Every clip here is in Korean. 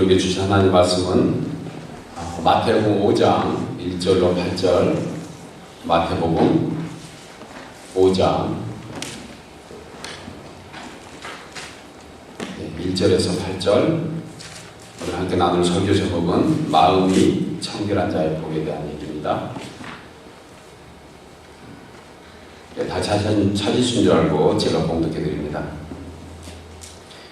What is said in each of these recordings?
우리에게 주신 하나님 말씀은 마태복음 5장 1절로 8절, 마태복음 5장 1절에서 8절, 오늘 함께 나눌 설교 제목은 마음이 청결한 자의 복에 대한 얘기입니다. 다 찾으신 줄 알고 제가 봉독해 드립니다.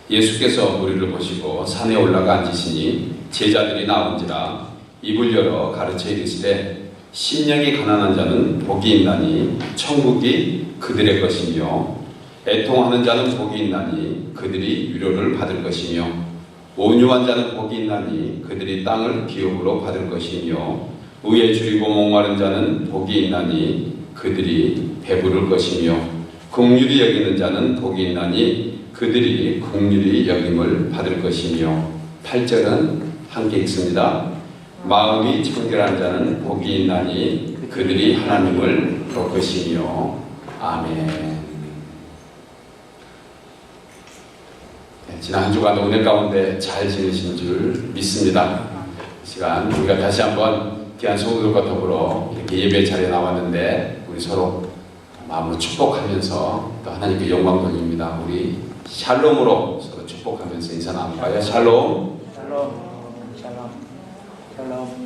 예수께서 무리를 보시고 산에 올라가 앉으시니 제자들이 나온지라 입을 열어 가르쳐 이르시되 심령이 가난한 자는 복이 있나니 천국이 그들의 것이며 애통하는 자는 복이 있나니 그들이 위로를 받을 것이며 온유한 자는 복이 있나니 그들이 땅을 기업으로 받을 것이며 의에 줄이고 목마른 자는 복이 있나니 그들이 배부를 것이며 긍휼히 여기는 자는 복이 있나니 그들이 긍휼히 여김을 받을 것이며 8절은 함께 읽습니다. 마음이 청결한 자는 복이 있나니 그들이 하나님을 볼 것이며 아멘. 지난 한 주간 오늘 가운데 잘 지내신 줄 믿습니다. 이 시간 우리가 다시 한번 귀한 성도들과 더불어 이렇게 예배 자리에 나왔는데 우리 서로 마음으로 축복하면서 또 하나님께 영광 돌립니다. 우리 샬롬으로 서로 축복하면서 인사 나눌까요? 샬롬. 샬롬. 샬롬. 샬롬.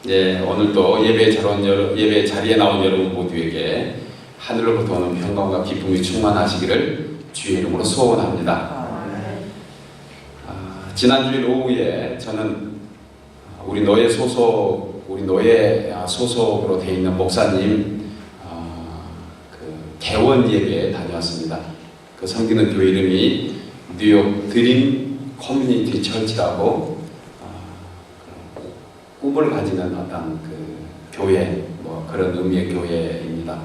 네, 오늘도 예배 자리에 나온 여러분 모두에게 하늘로부터 오는 평강과 기쁨이 충만하시기를 주의 이름으로 소원합니다. 지난주일 오후에 저는 우리 노예 소속으로 되어 있는 목사님 개원 예배에 다녀왔습니다. 그 섬기는 교회 이름이 뉴욕 드림 커뮤니티 처치라고 꿈을 가지는 어떤 그 교회, 그런 의미의 교회입니다.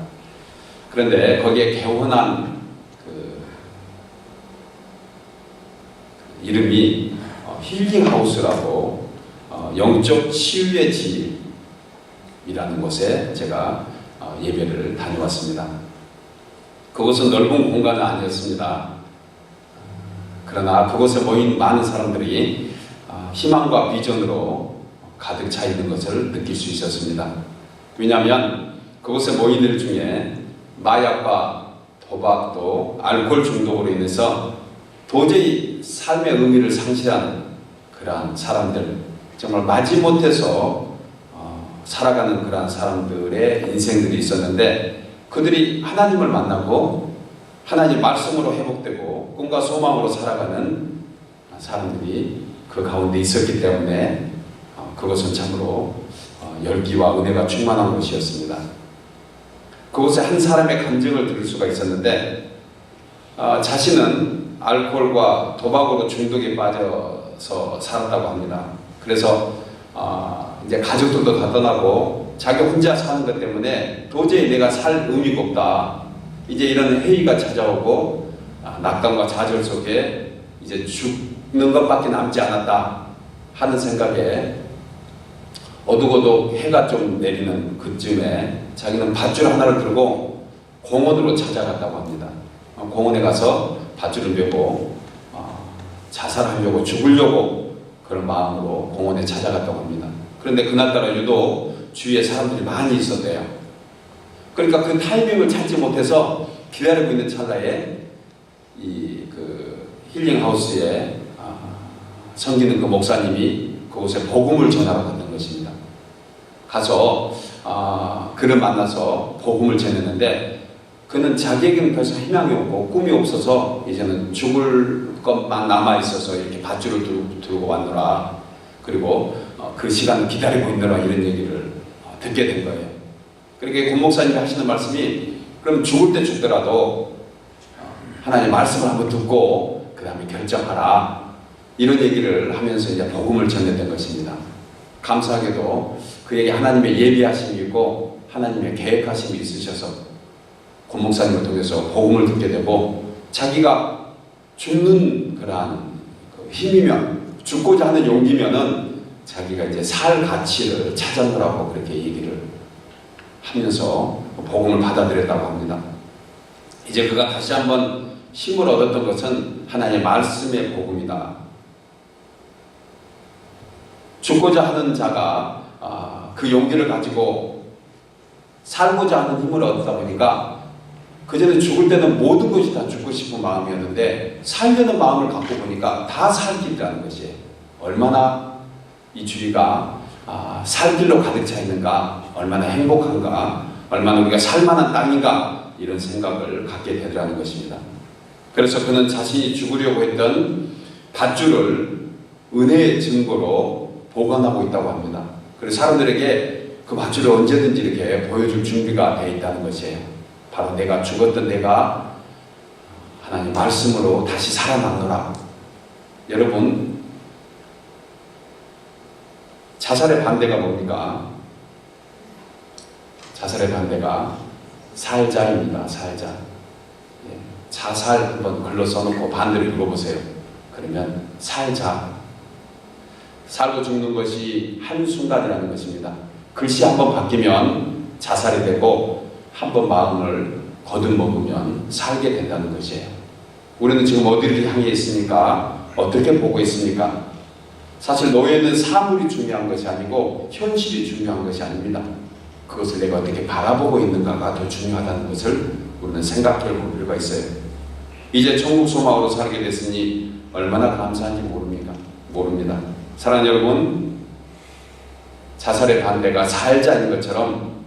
그런데 거기에 개원한 이름이 힐링하우스라고 영적 치유의 집이라는 곳에 제가 예배를 다녀왔습니다. 그곳은 넓은 공간은 아니었습니다. 그러나 그곳에 모인 많은 사람들이 희망과 비전으로 가득 차 있는 것을 느낄 수 있었습니다. 왜냐하면 그곳에 모인 들 중에 마약과 도박 또 알코올 중독으로 인해서 도저히 삶의 의미를 상실한 그러한 사람들, 정말 마지못해서 살아가는 그러한 사람들의 인생들이 있었는데 그들이 하나님을 만나고 하나님 말씀으로 회복되고 꿈과 소망으로 살아가는 사람들이 그 가운데 있었기 때문에 그것은 참으로 열기와 은혜가 충만한 곳이었습니다. 그곳에 한 사람의 감정을 들을 수가 있었는데 자신은 알코올과 도박으로 중독에 빠져서 살았다고 합니다. 그래서 이제 가족들도 다 떠나고 자기 혼자 사는 것 때문에 도저히 내가 살 의미가 없다. 이제 이런 회의가 찾아오고 낙담과 좌절 속에 이제 죽는 것밖에 남지 않았다 하는 생각에 어둑어둑 해가 좀 내리는 그쯤에 자기는 밧줄 하나를 들고 공원으로 찾아갔다고 합니다. 공원에 가서 밧줄을 메고 자살하려고 죽으려고 그런 마음으로 공원에 찾아갔다고 합니다. 그런데 그날따라 유독 주위에 사람들이 많이 있었대요. 그러니까 그 타이밍을 찾지 못해서 기다리고 있는 찰나에 그 힐링하우스에 섬기는 그 목사님이 그곳에 복음을 전하러 갔던 것입니다. 가서 그를 만나서 복음을 전했는데 그는 자기에게는 더 이상 희망이 없고 꿈이 없어서 이제는 죽을 것만 남아있어서 이렇게 밧줄을 들고 왔노라. 그리고 그 시간을 기다리고 있노라 이런 얘기를 듣게 된 거예요. 그러니까 권 목사님이 하시는 말씀이 그럼 죽을 때 죽더라도 하나님 말씀을 한번 듣고 그 다음에 결정하라. 이런 얘기를 하면서 이제 복음을 전했던 것입니다. 감사하게도 그에게 하나님의 예비하심이 있고 하나님의 계획하심이 있으셔서 권 목사님을 통해서 복음을 듣게 되고 자기가 죽는 그러한 힘이면 죽고자 하는 용기면은 자기가 이제 살 가치를 찾아보라고 그렇게 얘기를 하면서 복음을 받아들였다고 합니다. 이제 그가 다시 한번 힘을 얻었던 것은 하나님의 말씀의 복음이다. 죽고자 하는 자가 그 용기를 가지고 살고자 하는 힘을 얻다 보니까 그전에 죽을 때는 모든 것이 다 죽고 싶은 마음이었는데 살려는 마음을 갖고 보니까 다 살길이라는 것이에요. 얼마나 이 주위가 살길로 가득 차 있는가, 얼마나 행복한가, 얼마나 우리가 살만한 땅인가, 이런 생각을 갖게 되더라는 것입니다. 그래서 그는 자신이 죽으려고 했던 밧줄을 은혜의 증거로 보관하고 있다고 합니다. 그래서 사람들에게 그 밧줄을 언제든지 이렇게 보여줄 준비가 되어 있다는 것이에요. 바로 내가 죽었던 내가 하나님 말씀으로 다시 살아나노라. 여러분, 자살의 반대가 뭡니까? 자살의 반대가 살자입니다. 살자. 예, 자살 한번 글로 써놓고 반대로 읽어보세요. 그러면 살자. 살고 죽는 것이 한순간이라는 것입니다. 글씨 한번 바뀌면 자살이 되고 한번 마음을 거듭먹으면 살게 된다는 것이에요. 우리는 지금 어디를 향해 있습니까? 어떻게 보고 있습니까? 사실 노예는 사물이 중요한 것이 아니고 현실이 중요한 것이 아닙니다. 그것을 내가 어떻게 바라보고 있는가가 더 중요하다는 것을 우리는 생각해 볼 필요가 있어요. 이제 천국 소망으로 살게 됐으니 얼마나 감사한지 모릅니다. 사랑하는 여러분, 자살의 반대가 살자인 것처럼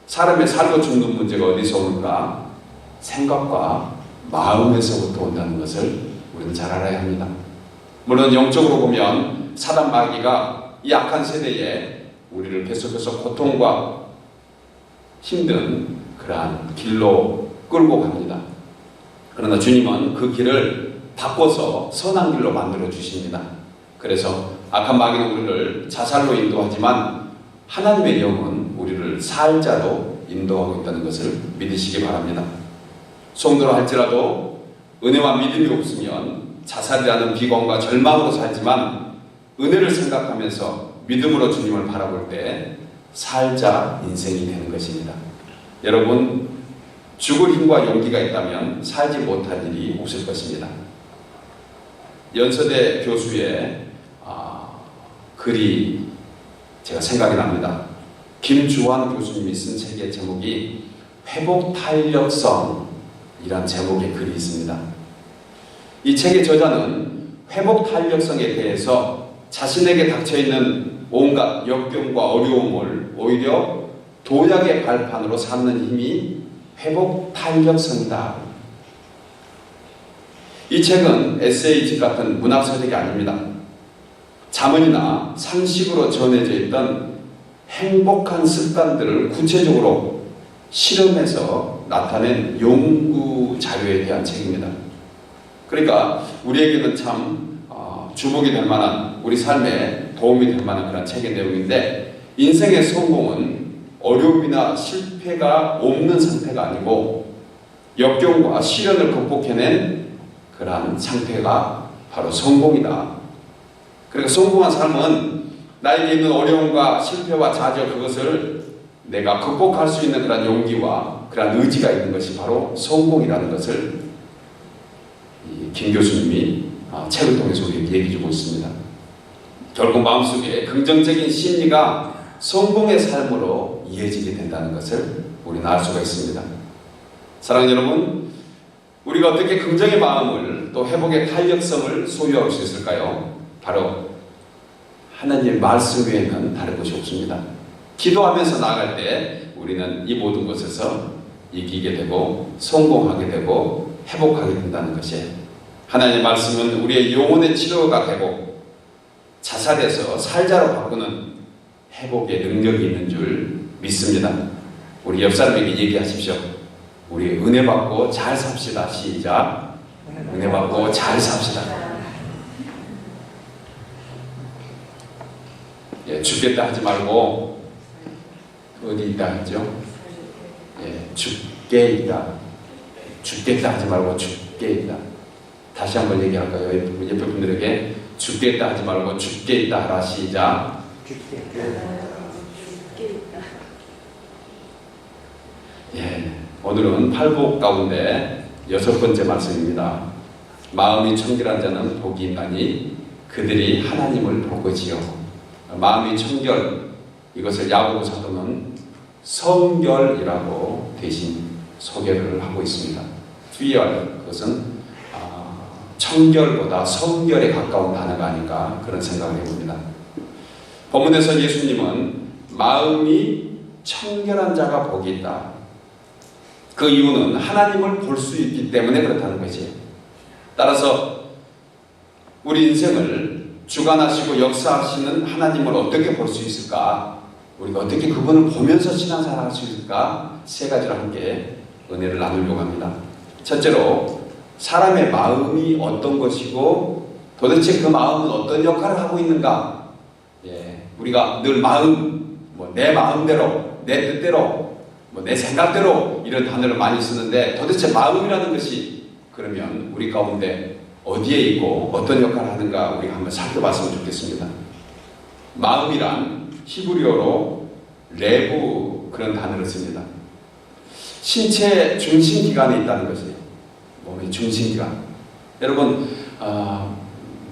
사람의 살고 죽는 문제가 어디서 오는가? 생각과 마음에서부터 온다는 것을 우리는 잘 알아야 합니다. 물론 영적으로 보면 사단 마귀가 이 악한 세대에 우리를 계속해서 고통과 힘든 그러한 길로 끌고 갑니다. 그러나 주님은 그 길을 바꿔서 선한 길로 만들어 주십니다. 그래서 악한 마귀는 우리를 자살로 인도하지만 하나님의 영은 우리를 살자로 인도하고 있다는 것을 믿으시기 바랍니다. 성도로 할지라도 은혜와 믿음이 없으면 자살이라는 비관과 절망으로 살지만 은혜를 생각하면서 믿음으로 주님을 바라볼 때 살자 인생이 되는 것입니다. 여러분, 죽을 힘과 용기가 있다면 살지 못할 일이 없을 것입니다. 연서대 교수의 글이 제가 생각이 납니다. 김주환 교수님이 쓴 책의 제목이 회복탄력성이란 제목의 글이 있습니다. 이 책의 저자는 회복탄력성에 대해서 자신에게 닥쳐있는 온갖 역경과 어려움을 오히려 도약의 발판으로 삼는 힘이 회복탄력성이다. 이 책은 에세이집 같은 문학서적이 아닙니다. 자문이나 상식으로 전해져 있던 행복한 습관들을 구체적으로 실험해서 나타낸 연구 자료에 대한 책입니다. 그러니까 우리에게는 참 주목이 될 만한, 우리 삶에 도움이 될 만한 그런 책의 내용인데, 인생의 성공은 어려움이나 실패가 없는 상태가 아니고 역경과 시련을 극복해낸 그러한 상태가 바로 성공이다. 그러니까 성공한 삶은 나에게 있는 어려움과 실패와 좌절, 그것을 내가 극복할 수 있는 그런 용기와 그런 의지가 있는 것이 바로 성공이라는 것을 김 교수님이 책을 통해서 우리에게 얘기해 주고 있습니다. 결국 마음속에 긍정적인 심리가 성공의 삶으로 이어지게 된다는 것을 우리는 알 수가 있습니다. 사랑하는 여러분, 우리가 어떻게 긍정의 마음을 또 회복의 탄력성을 소유할 수 있을까요? 바로 하나님의 말씀 외에는 다른 것이 없습니다. 기도하면서 나아갈 때 우리는 이 모든 것에서 이기게 되고 성공하게 되고 회복하게 된다는 것이에요. 하나님의 말씀은 우리의 영혼의 치료가 되고 자살에서 살자로 바꾸는 회복의 능력이 있는 줄 믿습니다. 우리 옆 사람에게 얘기하십시오. 우리 은혜 받고 잘 삽시다. 시작. 은혜 받고 잘 삽시다. 예, 죽겠다 하지 말고 어디 있다 했죠? 예, 죽게 있다. 죽겠다 하지 말고 죽게 있다. 다시 한번 얘기할까요? 옆에 분들에게 죽겠다 하지 말고 죽게 있다 하라. 시작. 예, 오늘은 팔복 가운데 6번째 말씀입니다. 마음이 청결한 자는 복이 있나니 그들이 하나님을 볼 것이요. 마음의 청결, 이것을 야고보 사도는 성결이라고 대신 소개를 하고 있습니다. 퓨얼, 그것은 청결보다 성결에 가까운 단어가 아닌가 그런 생각을 해봅니다. 본문에서 예수님은 마음이 청결한 자가 복이 있다. 그 이유는 하나님을 볼 수 있기 때문에 그렇다는 거지. 따라서 우리 인생을 주관하시고 역사하시는 하나님을 어떻게 볼 수 있을까? 우리가 어떻게 그분을 보면서 신앙생활을 할 수 있을까? 세 가지로 함께 은혜를 나누려고 합니다. 첫째로 사람의 마음이 어떤 것이고 도대체 그 마음은 어떤 역할을 하고 있는가? 우리가 늘 마음, 내 마음대로, 내 뜻대로, 내 생각대로 이런 단어를 많이 쓰는데 도대체 마음이라는 것이 그러면 우리 가운데 어디에 있고 어떤 역할을 하는가 우리가 한번 살펴봤으면 좋겠습니다. 마음이란 히브리어로 레부 그런 단어를 씁니다. 신체 중심기관에 있다는 것이에요. 몸의 중심기관. 여러분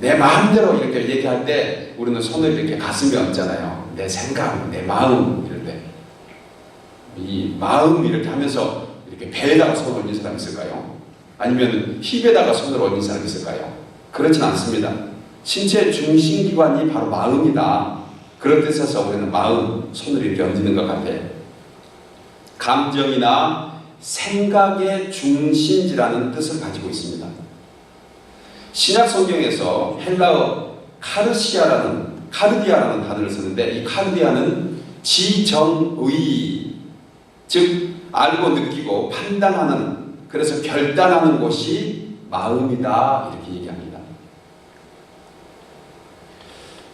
내 마음대로 이렇게 얘기할 때 우리는 손을 이렇게 가슴에 얹잖아요. 내 생각, 내 마음 이럴 때. 이 마음 이렇게 하면서 이렇게 배에다가 손을 얹는 사람 있을까요? 아니면 힙에다가 손을 얹는 사람 있을까요? 그렇진 않습니다. 신체 중심기관이 바로 마음이다. 그런 뜻에서 우리는 마음, 손을 이렇게 얹는 것 같아. 감정이나 생각의 중심지라는 뜻을 가지고 있습니다. 신약 성경에서 헬라어 카르디아라는 단어를 쓰는데 이 카르디아는 지정의, 즉 알고 느끼고 판단하는, 그래서 결단하는 곳이 마음이다 이렇게 얘기합니다.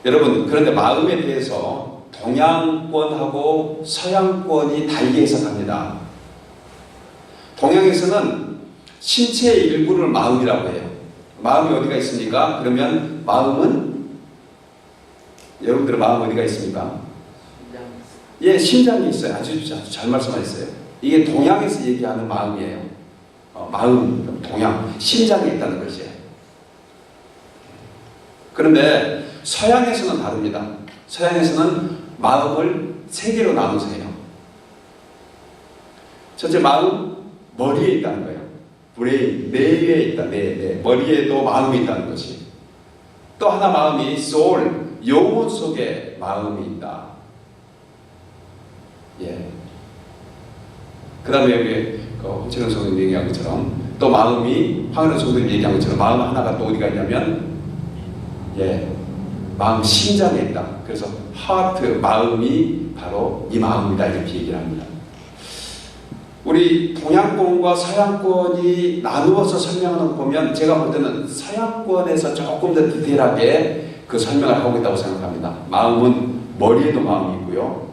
여러분, 그런데 마음에 대해서 동양권하고 서양권이 달리 해석합니다. 동양에서는 신체의 일부를 마음이라고 해요. 마음이 어디가 있습니까? 그러면 마음은, 여러분들의 마음 어디가 있습니까? 심장이 있어요. 아주 잘 말씀하셨어요. 이게 동양에서 얘기하는 마음이에요. 마음, 동양, 심장에 있다는 것이에요. 그런데 서양에서는 다릅니다. 서양에서는 마음을 세 개로 나눠서 해요. 첫째, 마음, 머리에 있다는 거예요. 브레인, 뇌에 있다. 뇌. 머리에도 마음이 있다는 것이. 또 하나 마음이 소울, 영혼 속에 마음이 있다. 그 다음에 여기 홍철영 선생님 얘기한 것처럼 또 마음이 황은호 선생님 얘기한 것처럼 마음 하나가 또 어디가 있냐면 마음 심장에 있다. 그래서 하트, 마음이 바로 이 마음이다 이렇게 얘기를 합니다. 우리 동양권과 서양권이 나누어서 설명하는 거 보면 제가 볼 때는 서양권에서 조금 더 디테일하게 그 설명을 하고 있다고 생각합니다. 마음은 머리에도 마음이 있고요.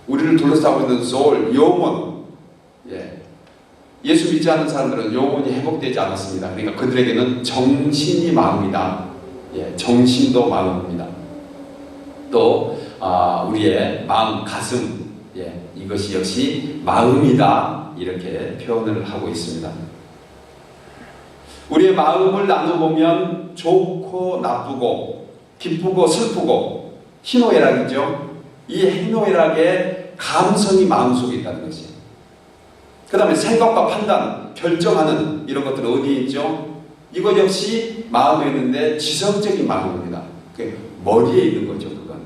우리를 둘러싸고 있는 소울, 영혼. 예수 믿지 않는 사람들은 영혼이 회복되지 않았습니다. 그러니까 그들에게는 정신이 마음이다. 정신도 마음입니다. 또 우리의 마음, 가슴, 이것이 역시 마음이다. 이렇게 표현을 하고 있습니다. 우리의 마음을 나눠보면 좋고 나쁘고 기쁘고 슬프고 희노애락이죠. 이 희노애락의 감성이 마음속에 있다는 것이에요. 그 다음에 생각과 판단, 결정하는 이런 것들은 어디에 있죠? 이것 역시 마음에 있는데 지성적인 마음입니다. 머리에 있는 거죠, 그건.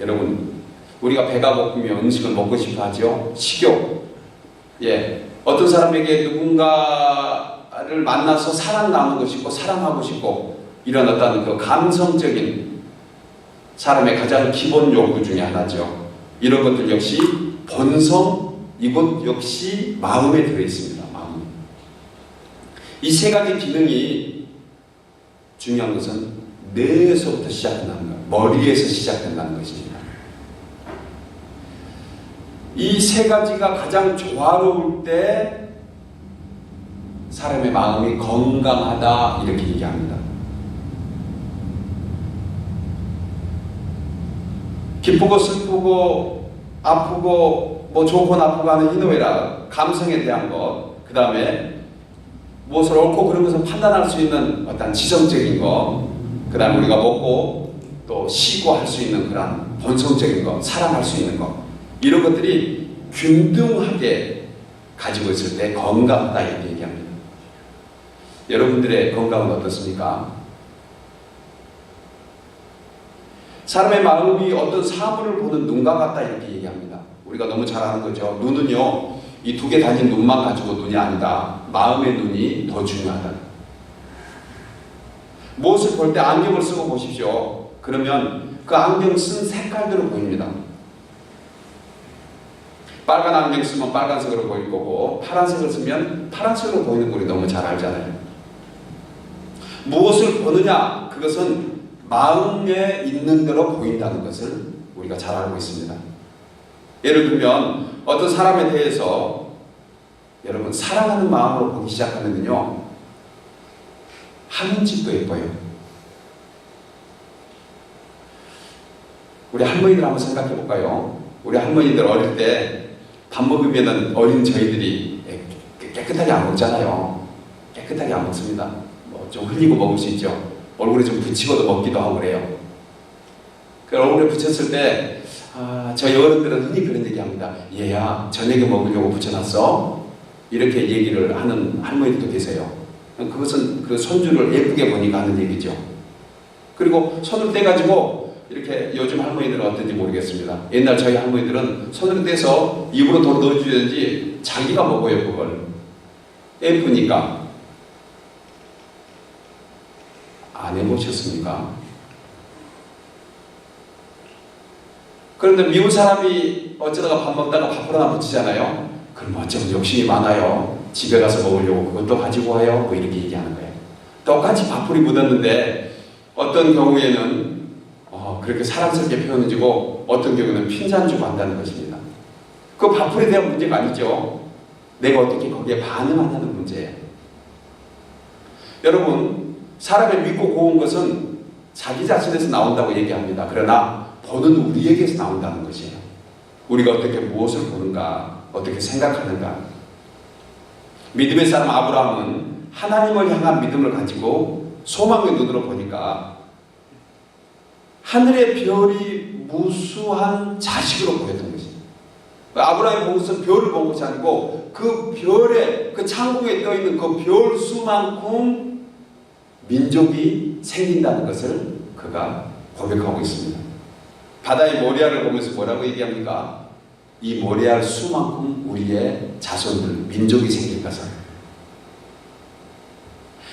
여러분, 우리가 배가 고프면 음식을 먹고 싶어 하죠? 식욕. 어떤 사람에게 누군가를 만나서 사랑 나누고 싶고, 사랑하고 싶고, 이런 어떤 그 감성적인 사람의 가장 기본 욕구 중에 하나죠. 이런 것들 역시 본성, 이것 역시 마음에 들어있습니다. 마음. 이 세 가지 기능이 중요한 것은 뇌에서부터 시작된다는 거예요. 머리에서 시작된다는 것입니다. 이 세 가지가 가장 조화로울 때 사람의 마음이 건강하다 이렇게 얘기합니다. 기쁘고 슬프고 아프고 좋고 나쁘고 하는 희노애락, 감성에 대한 것, 그 다음에 무엇을 옳고 그런 것을 판단할 수 있는 어떤 지성적인 것, 그 다음에 우리가 먹고 또 쉬고 할 수 있는 그런 본성적인 것, 사랑할 수 있는 것, 이런 것들이 균등하게 가지고 있을 때 건강하다 이렇게 얘기합니다. 여러분들의 건강은 어떻습니까? 사람의 마음이 어떤 사물을 보는 눈과 같다 이렇게 얘기합니다. 우리가 너무 잘 아는 거죠. 눈은요, 이 두 개 달린 눈만 가지고 눈이 아니다. 마음의 눈이 더 중요하다. 무엇을 볼 때 안경을 쓰고 보십시오. 그러면 그 안경 쓴 색깔대로 보입니다. 빨간 안경 쓰면 빨간색으로 보일 거고, 파란색을 쓰면 파란색으로 보이는 거 우리 너무 잘 알잖아요. 무엇을 보느냐, 그것은 마음에 있는 대로 보인다는 것을 우리가 잘 알고 있습니다. 예를 들면 어떤 사람에 대해서 여러분 사랑하는 마음으로 보기 시작하면요, 하는 짓도 예뻐요. 우리 할머니들 한번 생각해 볼까요? 우리 할머니들 어릴 때 밥 먹으면 어린 저희들이 깨끗하게 안 먹잖아요. 깨끗하게 안 먹습니다. 뭐 좀 흘리고 먹을 수 있죠. 얼굴에 좀 붙이고도 먹기도 하고 그래요. 그 얼굴에 붙였을 때 저희 어른들은 흔히 그런 얘기합니다. 얘야, 저녁에 먹으려고 붙여놨어? 이렇게 얘기를 하는 할머니들도 계세요. 그것은 그 손주를 예쁘게 보니까 하는 얘기죠. 그리고 손을 떼가지고 이렇게 요즘 할머니들은 어떤지 모르겠습니다. 옛날 저희 할머니들은 손으로 떼서 입으로 더 넣어주든지 자기가 먹어요, 그걸. 예쁘니까. 안 해보셨습니까? 그런데 미운 사람이 어쩌다가 밥 먹다가 밥을 하나 붙이잖아요. 그럼 어쩌면 욕심이 많아요. 집에 가서 먹으려고 그것도 가지고 와요. 뭐 이렇게 얘기하는 거예요. 똑같이 밥풀이 묻었는데 어떤 경우에는 그렇게 사랑스럽게 표현해주고 어떤 경우는 핀잔 주고 한다는 것입니다. 그 밥풀이에 대한 문제가 아니죠. 내가 어떻게 거기에 반응하냐는 문제예요. 여러분, 사람의 믿고 고운 것은 자기 자신에서 나온다고 얘기합니다. 그러나 보는 우리에게서 나온다는 것이에요. 우리가 어떻게 무엇을 보는가, 어떻게 생각하는가. 믿음의 사람 아브라함은 하나님을 향한 믿음을 가지고 소망의 눈으로 보니까 하늘의 별이 무수한 자식으로 보였던 것입니다. 아브라함이 본 것은 별을 본 것이 아니고 그 별에, 그 창공에 떠있는 그 별 수만큼 민족이 생긴다는 것을 그가 고백하고 있습니다. 바다의 모리아를 보면서 뭐라고 얘기합니까? 이 모리아 수만큼 우리의 자손들, 민족이 생길 것을.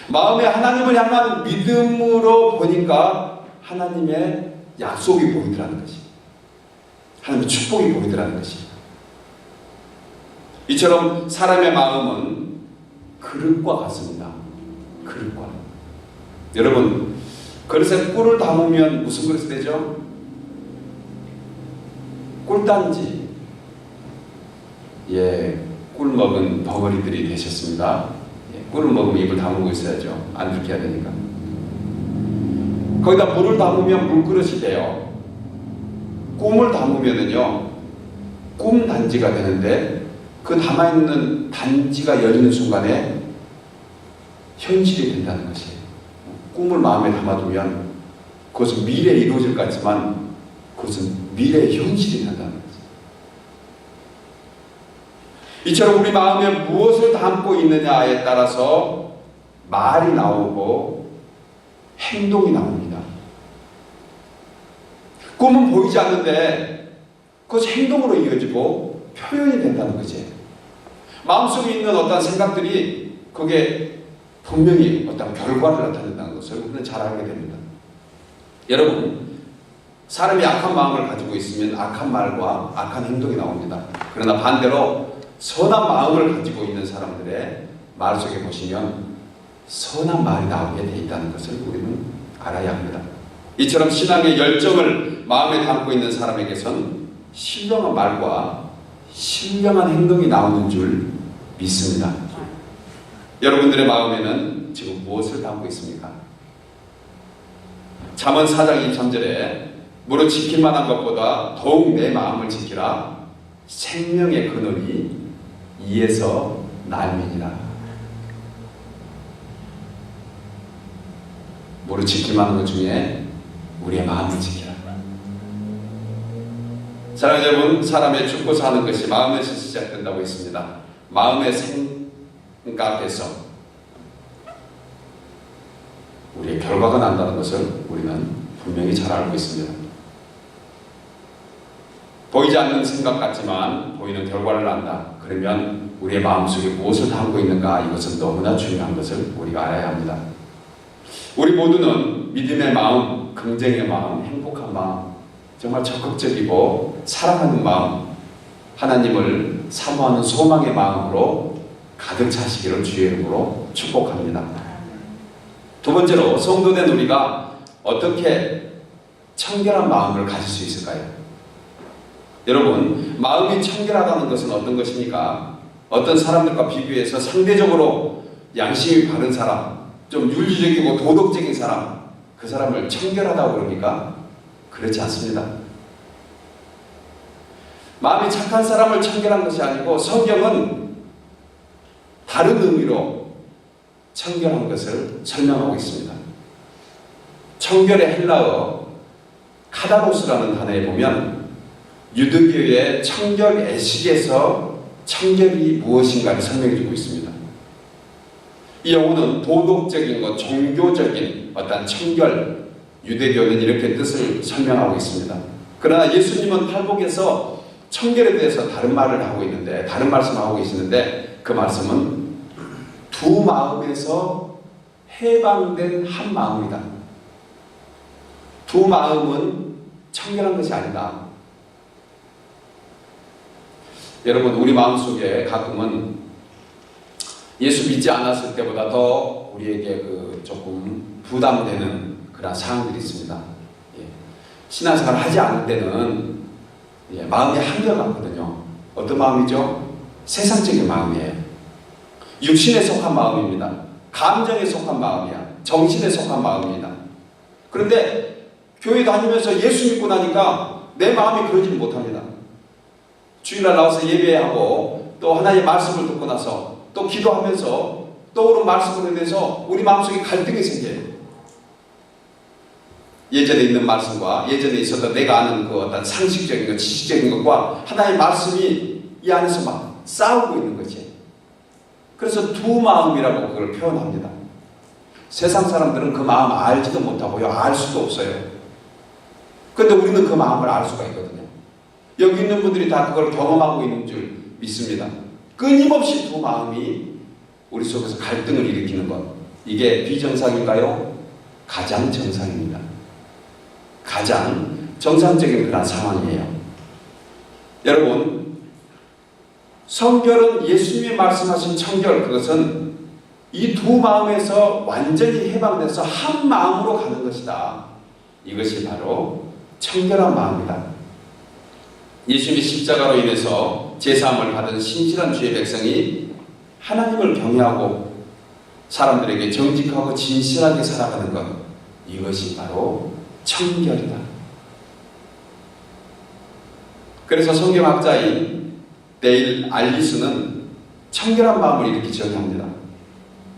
마음에 하나님을 향한 믿음으로 보니까 하나님의 약속이 보이더라는 것입니다. 하나님의 축복이 보이더라는 것입니다. 이처럼 사람의 마음은 그릇과 같습니다. 그릇과. 여러분, 그릇에 꿀을 담으면 무슨 그릇이 되죠? 꿀단지. 꿀 먹은 덩어리들이 되셨습니다. 꿀을 먹으면 입을 다물고 있어야죠. 안 들게 해야 되니까. 거기다 물을 담으면 물그릇이 돼요. 꿈을 담으면은요, 꿈 단지가 되는데 그 담아있는 단지가 열리는 순간에 현실이 된다는 것이에요. 꿈을 마음에 담아두면 그것은 미래에 이루어질 것 같지만 그것은 미래의 현실이 된다는 거죠. 이처럼 우리 마음에 무엇을 담고 있느냐에 따라서 말이 나오고 행동이 나옵니다. 꿈은 보이지 않는데 그것이 행동으로 이어지고 표현이 된다는 거지. 마음속에 있는 어떤 생각들이 그게 분명히 어떤 결과를 나타낸다는 것을 우리는 잘 알게 됩니다. 여러분, 사람이 악한 마음을 가지고 있으면 악한 말과 악한 행동이 나옵니다. 그러나 반대로 선한 마음을 가지고 있는 사람들의 말 속에 보시면 선한 말이 나오게 돼 있다는 것을 우리는 알아야 합니다. 이처럼 신앙의 열정을 마음에 담고 있는 사람에게선 신령한 말과 신령한 행동이 나오는 줄 믿습니다. 여러분들의 마음에는 지금 무엇을 담고 있습니까? 잠언 4장 23절에 무릇 지킬 만한 것보다 더욱 내 마음을 지키라. 생명의 근원이 이에서 날미니라. 뭐를 지킬 만한 것 중에 우리의 마음을 지키라. 사랑하는 여러분, 사람의 죽고 사는 것이 마음에서 시작된다고 했습니다. 마음의 생각에서 우리의 결과가 난다는 것을 우리는 분명히 잘 알고 있습니다. 보이지 않는 생각 같지만 보이는 결과를 안다. 그러면 우리의 마음속에 무엇을 담고 있는가, 이것은 너무나 중요한 것을 우리가 알아야 합니다. 우리 모두는 믿음의 마음, 긍정의 마음, 행복한 마음, 정말 적극적이고 사랑하는 마음, 하나님을 사모하는 소망의 마음으로 가득 차시기를 주의 이름으로 축복합니다. 두 번째로, 성도된 우리가 어떻게 청결한 마음을 가질 수 있을까요? 여러분, 마음이 청결하다는 것은 어떤 것입니까? 어떤 사람들과 비교해서 상대적으로 양심이 바른 사람, 좀 윤리적이고 도덕적인 사람, 그 사람을 청결하다고 그럽니까? 그렇지 않습니다. 마음이 착한 사람을 청결한 것이 아니고, 성경은 다른 의미로 청결한 것을 설명하고 있습니다. 청결의 헬라어 카다로스라는 단어에 보면 유대교의 청결 애식에서 청결이 무엇인가를 설명해 주고 있습니다. 이 용어는 도덕적인 것, 종교적인 어떤 청결, 유대교는 이렇게 뜻을 설명하고 있습니다. 그러나 예수님은 팔복에서 청결에 대해서 다른 말을 하고 있는데, 다른 말씀을 하고 계시는데, 그 말씀은 두 마음에서 해방된 한 마음이다. 두 마음은 청결한 것이 아니다. 여러분, 우리 마음속에 가끔은 예수 믿지 않았을 때보다 더 우리에게 조금 부담되는 그런 상황들이 있습니다. 신앙생활을 하지 않을 때는 마음이 한결같거든요. 어떤 마음이죠? 세상적인 마음이에요. 육신에 속한 마음입니다. 감정에 속한 마음이야. 정신에 속한 마음입니다. 그런데 교회 다니면서 예수 믿고 나니까 내 마음이 그러지는 못합니다. 주일날 나와서 예배하고 또 하나님의 말씀을 듣고 나서 또 기도하면서 떠오른 말씀으로 인해서 우리 마음속에 갈등이 생겨요. 예전에 있는 말씀과 예전에 있었던 내가 아는 그 어떤 상식적인 것, 지식적인 것과 하나님의 말씀이 이 안에서 막 싸우고 있는 거지. 그래서 두 마음이라고 그걸 표현합니다. 세상 사람들은 그 마음 알지도 못하고요, 알 수도 없어요. 그런데 우리는 그 마음을 알 수가 있거든요. 여기 있는 분들이 다 그걸 경험하고 있는 줄 믿습니다. 끊임없이 두 마음이 우리 속에서 갈등을 일으키는 것, 이게 비정상인가요? 가장 정상입니다. 가장 정상적인 그런 상황이에요. 여러분, 성결은 예수님이 말씀하신 청결, 그것은 이 두 마음에서 완전히 해방돼서 한 마음으로 가는 것이다. 이것이 바로 청결한 마음이다. 예수님이 십자가로 인해서 제사함을 받은 신실한 주의 백성이 하나님을 경외하고 사람들에게 정직하고 진실하게 살아가는 것, 이것이 바로 청결이다. 그래서 성경학자인 데일 알리스는 청결한 마음을 이렇게 정의합니다.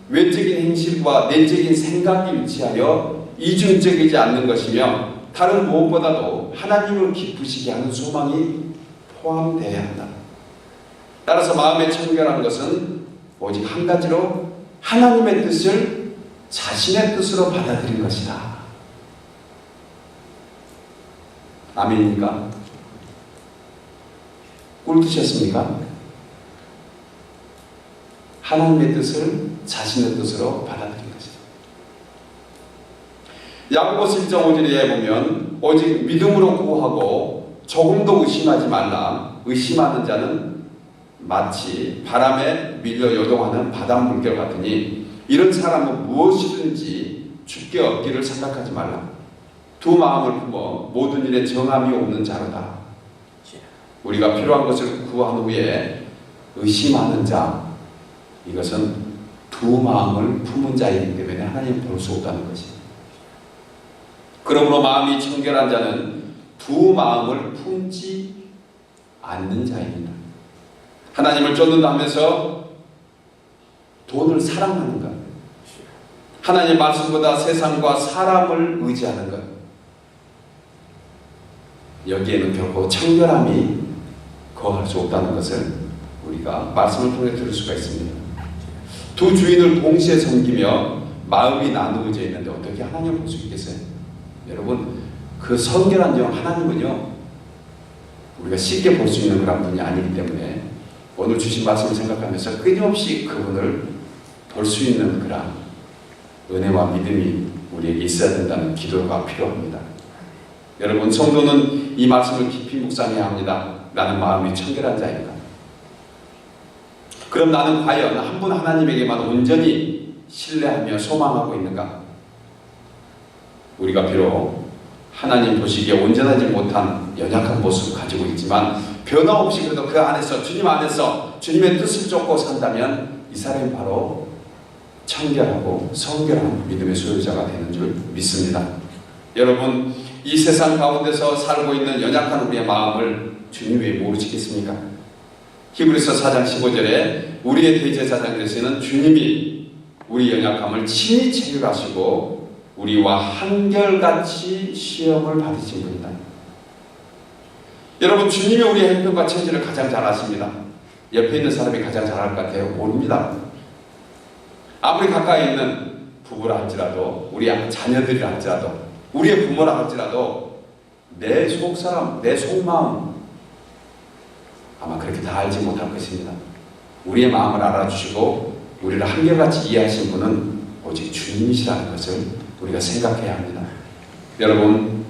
외적인 행실과 내적인 생각이 일치하여 이중적이지 않는 것이며 다른 무엇보다도 하나님을 기쁘시게 하는 소망이 포함되어야 한다. 따라서 마음의 청결한 것은 오직 한 가지로 하나님의 뜻을 자신의 뜻으로 받아들인 것이다. 아멘입니까? 꿀 드셨습니까? 하나님의 뜻을 자신의 뜻으로 받아들인 것이다. 야고보서 1장 5절에 보면 오직 믿음으로 구하고 조금도 의심하지 말라. 의심하는 자는 마치 바람에 밀려 요동하는 바닷물결 같으니 이런 사람은 무엇이든지 주께 얻기를 생각하지 말라. 두 마음을 품어 모든 일에 정함이 없는 자로다. 우리가 필요한 것을 구한 후에 의심하는 자, 이것은 두 마음을 품은 자이기 때문에 하나님 볼 수 없다는 것입니다. 그러므로 마음이 청결한 자는 두 마음을 품지 않는 자입니다. 하나님을 쫓는다 하면서 돈을 사랑하는가? 하나님의 말씀보다 세상과 사람을 의지하는 것, 여기에는 결코 청결함이 거할 수 없다는 것을 우리가 말씀을 통해 들을 수가 있습니다. 두 주인을 동시에 섬기며 마음이 나누어져 있는데 어떻게 하나님을 볼 수 있겠어요? 여러분, 그 성결한 영 하나님은요, 우리가 쉽게 볼 수 있는 그런 분이 아니기 때문에 오늘 주신 말씀을 생각하면서 끊임없이 그분을 볼 수 있는 그런 은혜와 믿음이 우리에게 있어야 된다는 기도가 필요합니다. 여러분, 성도는 이 말씀을 깊이 묵상해야 합니다. 나는 마음이 청결한 자인가? 그럼 나는 과연 한 분 하나님에게만 온전히 신뢰하며 소망하고 있는가? 우리가 비록 하나님 보시기에 온전하지 못한 연약한 모습을 가지고 있지만 변함없이 그래도 그 안에서, 주님 안에서 주님의 뜻을 쫓고 산다면 이 사람이 바로 청결하고 성결한 믿음의 소유자가 되는 줄 믿습니다. 여러분, 이 세상 가운데서 살고 있는 연약한 우리의 마음을 주님 왜 모르시겠습니까? 히브리서 4장 15절에 우리의 대제사장 되시는 주님이 우리 연약함을 친히 체휼하시고 우리와 한결같이 시험을 받으신 분이다. 여러분, 주님이 우리의 형편과 처지를 가장 잘 아십니다. 옆에 있는 사람이 가장 잘 알 것 같아요? 모릅니다. 아무리 가까이 있는 부부라 할지라도, 우리 자녀들이라 할지라도, 우리의 부모라 할지라도 내 속사람, 내 속마음 아마 그렇게 다 알지 못할 것입니다. 우리의 마음을 알아주시고 우리를 한결같이 이해하신 분은 오직 주님이시라는 것을 우리가 생각해야 합니다. 여러분,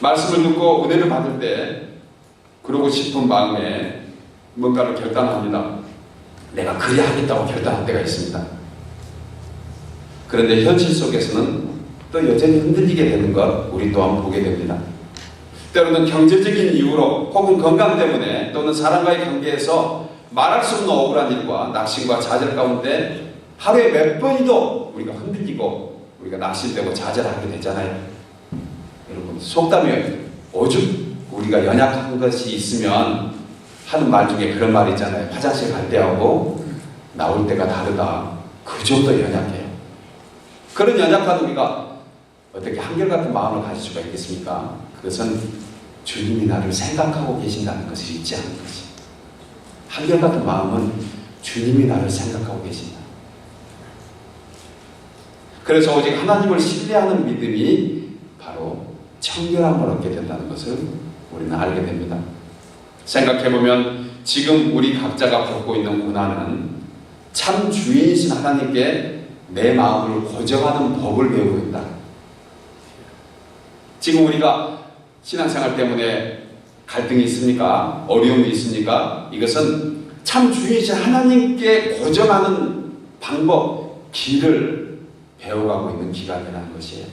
말씀을 듣고 은혜를 받을 때 그러고 싶은 마음에 뭔가를 결단합니다. 내가 그래야 하겠다고 결단할 때가 있습니다. 그런데 현실 속에서는 또 여전히 흔들리게 되는 것 우리 또한 보게 됩니다. 때로는 경제적인 이유로 혹은 건강 때문에 또는 사람과의 관계에서 말할 수 없는 억울한 일과 낙심과 좌절 가운데 하루에 몇 번이도 우리가 흔들리고 우리가 낙심되고 좌절하게 되잖아요. 여러분, 속담에 오죽 우리가 연약한 것이 있으면 하는 말 중에 그런 말이 있잖아요. 화장실 갈 때하고 나올 때가 다르다. 그 정도 연약해요. 그런 연약한 우리가 어떻게 한결같은 마음을 가질 수가 있겠습니까? 그것은 주님이 나를 생각하고 계신다는 것을 잊지 않는 것이. 한결같은 마음은 주님이 나를 생각하고 계신다. 그래서 오직 하나님을 신뢰하는 믿음이 바로 청결함을 얻게 된다는 것을 우리는 알게 됩니다. 생각해보면 지금 우리 각자가 겪고 있는 고난은 참 주인이신 하나님께 내 마음을 고정하는 법을 배우고 있다. 지금 우리가 신앙생활 때문에 갈등이 있습니까? 어려움이 있습니까? 이것은 참 주인이신 하나님께 고정하는 방법, 길을 배워가고 있는 기간이라는 것이에요.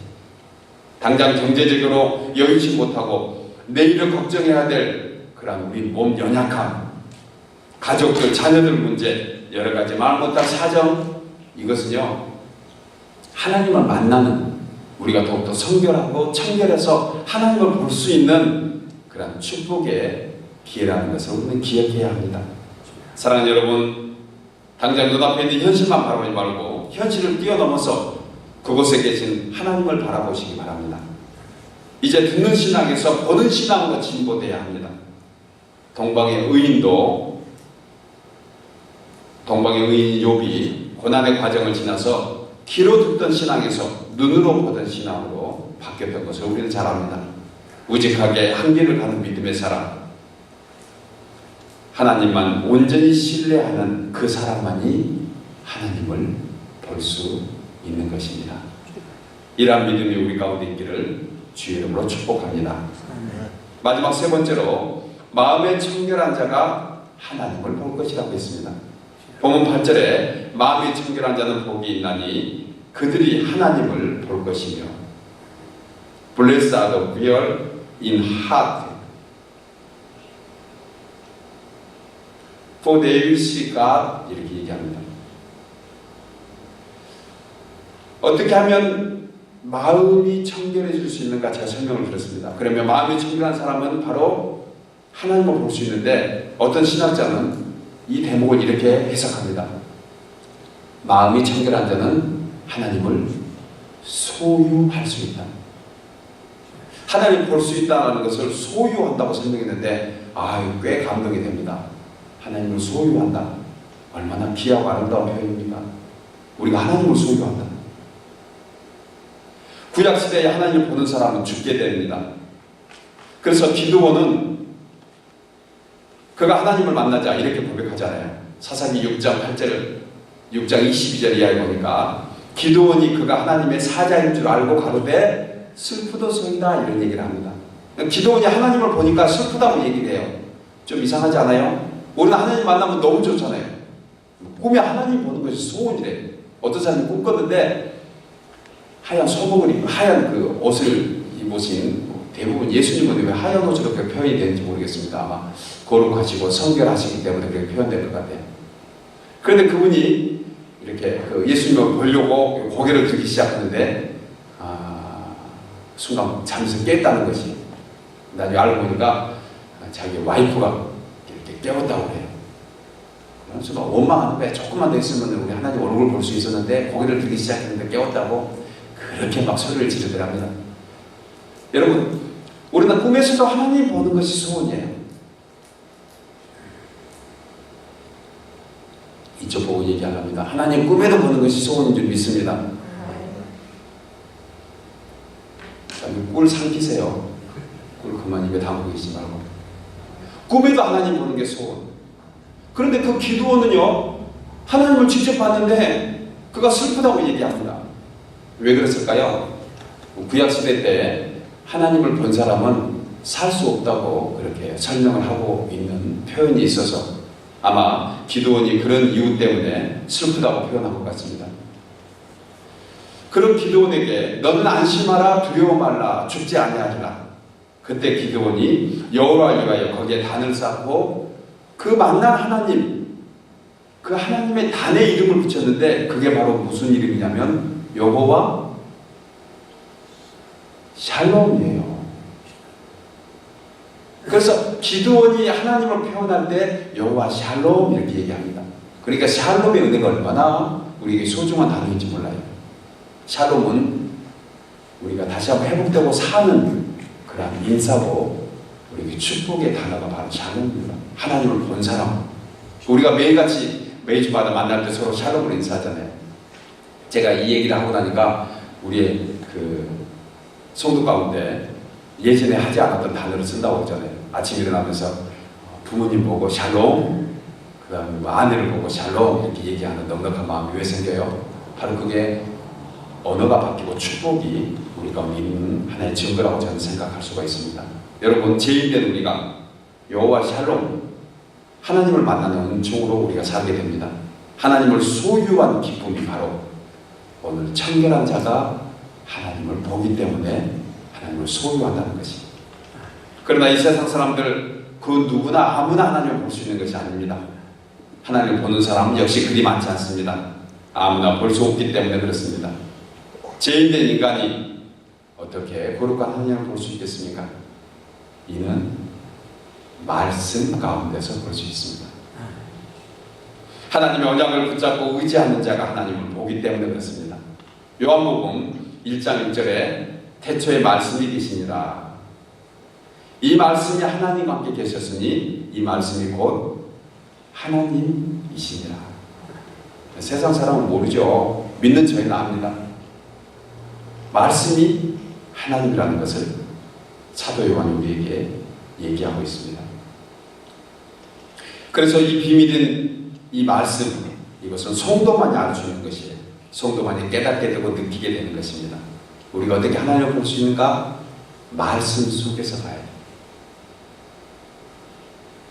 당장 경제적으로 여유치 못하고 내일을 걱정해야 될 그런 우리 몸 연약함, 가족들, 자녀들 문제, 여러 가지 말 못할 사정, 이것은요 하나님을 만나는, 우리가 더욱더 성결하고 청결해서 하나님을 볼 수 있는 그런 축복의 기회라는 것을 우리는 기억해야 합니다. 사랑하는 여러분, 당장 눈앞에 있는 현실만 바라보지 말고 현실을 뛰어넘어서 그곳에 계신 하나님을 바라보시기 바랍니다. 이제 듣는 신앙에서 보는 신앙으로 진보되어야 합니다. 동방의 의인 욥이 고난의 과정을 지나서 귀로 듣던 신앙에서 눈으로 보던 신앙으로 바뀌었던 것을 우리는 잘 압니다. 우직하게 한 길을 가는 믿음의 사람, 하나님만 온전히 신뢰하는 그 사람만이 하나님을 볼 수 있는 것입니다. 이러한 믿음이 우리 가운데 있기를 주의 이름으로 축복합니다. 마지막 세 번째로 마음의 청결한 자가 하나님을 볼 것이라고 했습니다. 본문 8절에 마음이 청결한 자는 복이 있나니 그들이 하나님을 볼 것이며 Blessed are the pure in heart, for they will see God. 이렇게 얘기합니다. 어떻게 하면 마음이 청결해질 수 있는가 제가 설명을 드렸습니다. 그러면 마음이 청결한 사람은 바로 하나님을 볼 수 있는데 어떤 신학자는 이 대목을 이렇게 해석합니다. 마음이 청결한 자는 하나님을 소유할 수 있다. 하나님 볼 수 있다는 것을 소유한다고 설명했는데 꽤 감동이 됩니다. 하나님을 소유한다. 얼마나 귀하고 아름다운 표현입니까? 우리가 하나님을 소유한다. 구약시대에 하나님을 보는 사람은 죽게 됩니다. 그래서 기드온은 그가 하나님을 만나자 이렇게 고백하잖아요. 사사기 6장 8절 6장 22절 이하에 보니까 기드온이 그가 하나님의 사자인 줄 알고 가로되 슬프도소이다 이런 얘기를 합니다. 기드온이 하나님을 보니까 슬프다고 얘기를 해요. 좀 이상하지 않아요? 우리는 하나님 만나면 너무 좋잖아요. 꿈에 하나님 보는 것이 소원이래. 어떤 사람이 꿈꿨는데 하얀 소복을 입고 하얀 그 옷을 입으신 대부분 예수님은 왜 하얀 옷으로 그렇게 표현이 되는지 모르겠습니다. 아마 거룩하시고 성결하시기 때문에 그렇게 표현될 것 같아요. 그런데 그분이 이렇게 그 예수님을 보려고 고개를 들기 시작하는데 순간 잠에서 깼다는 것이 나중에 알고 보니까 자기 와이프가 이렇게 깨웠다고 해요. 그래서 원망하는 거야. 조금만 더 있으면 우리 하나님 얼굴 볼 수 있었는데 고개를 들기 시작했는데 깨웠다고 그렇게 막 소리를 지르더랍니다. 여러분, 우리는 꿈에서도 하나님 보는 것이 소원이에요. 이쪽 보고 얘기합니다. 하나님 꿈에도 보는 것이 소원인 줄 믿습니다. 꿀 삼키세요. 꿀 그만 입에 담고 계시지 말고. 꿈에도 하나님 보는 게 소원. 그런데 그 기드온은요, 하나님을 직접 봤는데 그가 슬프다고 얘기합니다. 왜 그랬을까요? 구약시대 때 하나님을 본 사람은 살 수 없다고 그렇게 설명을 하고 있는 표현이 있어서 아마 기드온이 그런 이유 때문에 슬프다고 표현한 것 같습니다. 그런 기드온에게 너는 안심하라 두려워 말라 죽지 아니하리라. 그때 기드온이 여호와를 위하여 거기에 단을 쌓고 그 만난 하나님, 그 하나님의 단의 이름을 붙였는데 그게 바로 무슨 이름이냐면 여호와 샬롬이에요. 그래서 기드온이 하나님을 표현할 때 여호와 샬롬 이렇게 얘기합니다. 그러니까 샬롬의 은혜가 얼마나 우리에게 소중한 단어인지 몰라요. 샬롬은 우리가 다시 한번 회복되고 사는 그런 인사고 우리에게 축복의 단어가 바로 샬롬입니다. 하나님을 본 사람. 우리가 매일같이 매주마다 만날 때 서로 샬롬으로 인사하잖아요. 제가 이 얘기를 하고 나니까 우리의 그 성도 가운데 예전에 하지 않았던 단어를 쓴다고 하잖아요. 아침 일어나면서 부모님 보고 샬롬, 그 다음에 아내를 보고 샬롬 이렇게 얘기하는 넉넉한 마음이 왜 생겨요? 바로 그게 언어가 바뀌고 축복이 우리 가운데 있는 하나의 증거라고 저는 생각할 수가 있습니다. 여러분, 죄인된 우리가 여호와 샬롬, 하나님을 만나는 중으로 우리가 살게 됩니다. 하나님을 소유한 기쁨이 바로 오늘 청결한 자가 하나님을 보기 때문에 하나님을 소유한다는 것이. 그러나 이 세상 사람들 그 누구나 아무나 하나님을 볼 수 있는 것이 아닙니다. 하나님을 보는 사람은 역시 그리 많지 않습니다. 아무나 볼 수 없기 때문에 그렇습니다. 죄인된 인간이 어떻게 거룩한 하나님을 볼 수 있겠습니까? 이는 말씀 가운데서 볼 수 있습니다. 하나님의 언약을 붙잡고 의지하는 자가 하나님을 보기 때문에 그렇습니다. 요한복음 1장 1절에 태초에 말씀이 계시니라. 이 말씀이 하나님과 함께 계셨으니 이 말씀이 곧 하나님이시니라. 세상 사람은 모르죠. 믿는 저희는 압니다. 말씀이 하나님이라는 것을 사도 요한이 우리에게 얘기하고 있습니다. 그래서 이 비밀인 이 말씀, 이것은 성도만이 알 수 있는 것이에요. 성도만이 깨닫게 되고 느끼게 되는 것입니다. 우리가 어떻게 하나님을 볼 수 있는가? 말씀 속에서 봐야 돼요.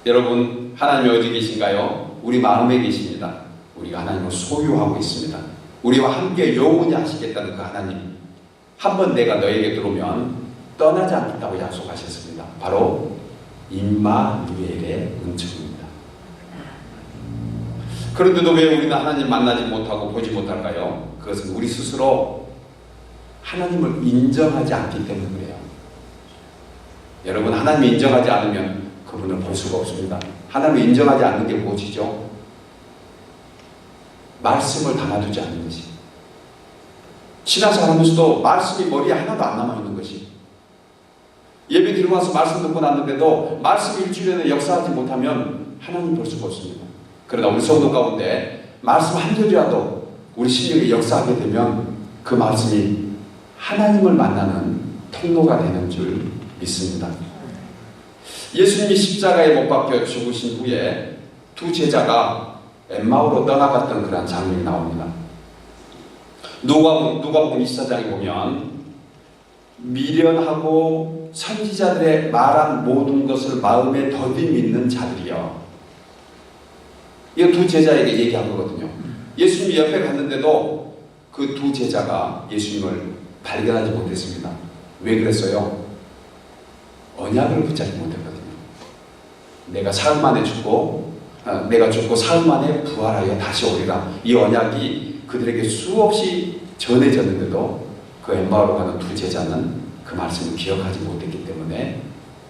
여러분, 하나님이 어디 계신가요? 우리 마음에 계십니다. 우리가 하나님을 소유하고 있습니다. 우리와 함께 영원히 하시겠다는 그 하나님, 한번 내가 너에게 들어오면 떠나지 않겠다고 약속하셨습니다. 바로 임마누엘의 은총입니다. 그런데도 왜 우리는 하나님 만나지 못하고 보지 못할까요? 그것은 우리 스스로 하나님을 인정하지 않기 때문에 그래요. 여러분, 하나님을 인정하지 않으면 그분을 볼 수가 없습니다. 하나님을 인정하지 않는 게 무엇이죠? 말씀을 담아두지 않는 것이. 신앙생활 하면서도 말씀이 머리에 하나도 안 남아있는 것이, 예배 드리고 나서 말씀 듣고 났는데도 말씀 일주일 내내 역사하지 못하면 하나님 볼 수가 없습니다. 그러나 우리 성도 가운데 말씀 한 절이라도 우리 심령에 역사하게 되면 그 말씀이 하나님을 만나는 통로가 되는 줄 믿습니다. 예수님이 십자가에 못 박혀 죽으신 후에 두 제자가 엠마오로 떠나갔던 그런 장면이 나옵니다. 누가복음 24장에 보면 미련하고 선지자들의 말한 모든 것을 마음에 더디 믿는 자들이요. 이 두 제자에게 얘기한 거거든요. 예수님이 옆에 갔는데도 그 두 제자가 예수님을 발견하지 못했습니다. 왜 그랬어요? 언약을 붙잡지 못했거든요. 내가 사흘 만에 죽고 사흘 만에 부활하여 다시 오리라. 이 언약이 그들에게 수없이 전해졌는데도 그 엠마오로 가는 두 제자는 그 말씀을 기억하지 못했기 때문에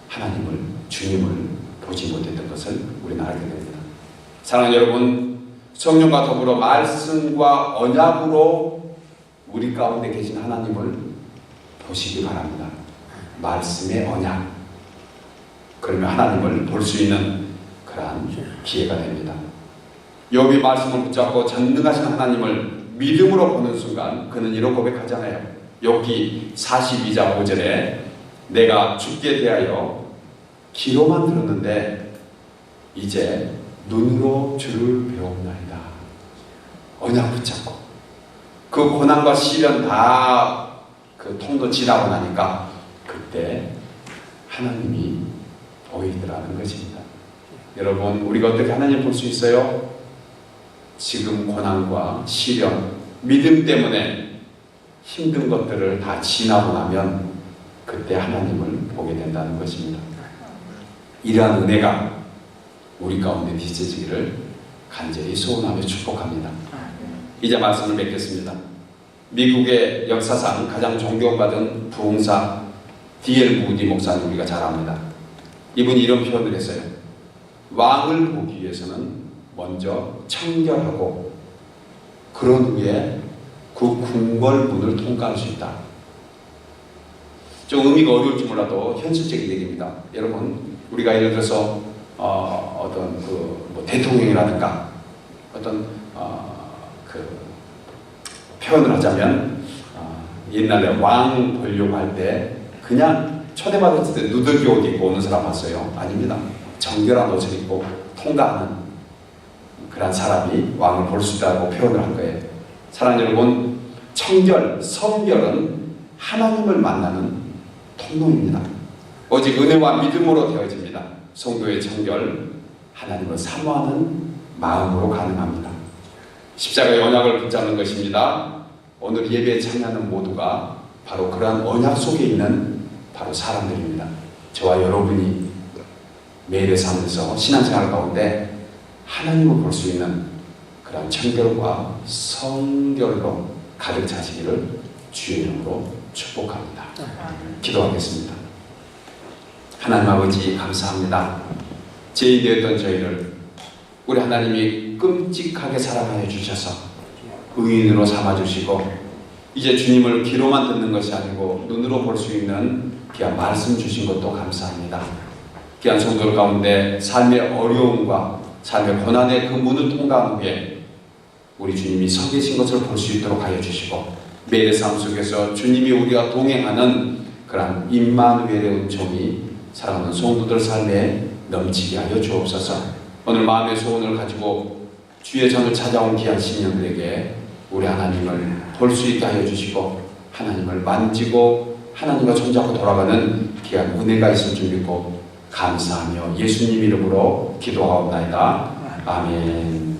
하나님을, 주님을 보지 못했던 것을 우리는 알게 됩니다. 사랑하는 여러분, 성령과 더불어 말씀과 언약으로 우리 가운데 계신 하나님을 보시기 바랍니다. 말씀의 언약. 그러면 하나님을 볼 수 있는 그러한 기회가 됩니다. 욥이 말씀을 붙잡고 전능하신 하나님을 믿음으로 보는 순간 그는 이런 고백하잖아요. 욥기 42장 5절에 내가 주께 대하여 귀로만 들었는데 이제 눈으로 주를 배웠나이다. 언약 붙잡고 그 고난과 시련 다 그 통도 지나고 나니까 그때 하나님이 보이더라는 것입니다. 여러분, 우리가 어떻게 하나님 볼 수 있어요? 지금 고난과 시련, 믿음 때문에 힘든 것들을 다 지나고 나면 그때 하나님을 보게 된다는 것입니다. 이러한 은혜가 우리 가운데 빚어지기를 간절히 소원하며 축복합니다. 이제 말씀을 맺겠습니다. 미국의 역사상 가장 존경받은 부흥사 D.L. 무디 목사님 우리가 잘 압니다. 이분이 이런 표현을 했어요. 왕을 보기 위해서는 먼저 청결하고 그런 후에 그 궁궐문을 통과할 수 있다. 좀 의미가 어려울지 몰라도 현실적인 얘기입니다. 여러분, 우리가 예를 들어서 어떤 뭐 대통령이라든가 어떤 그 표현을 하자면 옛날에 왕 보려고 할 때 그냥 초대받았을 때 누더기 옷 입고 오는 사람 봤어요? 아닙니다. 정결한 옷을 입고 통과하는 그런 사람이 왕을 볼 수 있다고 표현을 한 거예요. 사랑하는 여러분, 청결, 성결은 하나님을 만나는 통로입니다. 오직 은혜와 믿음으로 되어집니다. 성도의 청결, 하나님을 사모하는 마음으로 가능합니다. 십자가의 언약을 붙잡는 것입니다. 오늘 예배에 참여하는 모두가 바로 그러한 언약 속에 있는 바로 사람들입니다. 저와 여러분이 매일의 삶에서 신앙생활 가운데 하나님을 볼 수 있는 그런 청결과 성결로 가득 차시기를 주의 이름으로 축복합니다. 기도하겠습니다. 하나님 아버지 감사합니다. 죄인 되었던 저희를 우리 하나님이 끔찍하게 사랑하여 주셔서 의인으로 삼아주시고 이제 주님을 귀로만 듣는 것이 아니고 눈으로 볼 수 있는 귀한 말씀 주신 것도 감사합니다. 귀한 성도들 가운데 삶의 어려움과 삶의 고난의 그 문을 통과한 후에 우리 주님이 서 계신 것을 볼 수 있도록 하여 주시고 매일의 삶 속에서 주님이 우리가 동행하는 그런 임마누엘의 은총이 사랑하는 성도들 삶에 넘치게 하여 주옵소서. 오늘 마음의 소원을 가지고 주의 전을 찾아온 귀한 신령들에게 우리 하나님을 볼 수 있게 하여 주시고 하나님을 만지고 하나님과 손잡고 돌아가는 귀한 은혜가 있을 줄 믿고 감사하며 예수님 이름으로 기도하옵나이다. 아멘.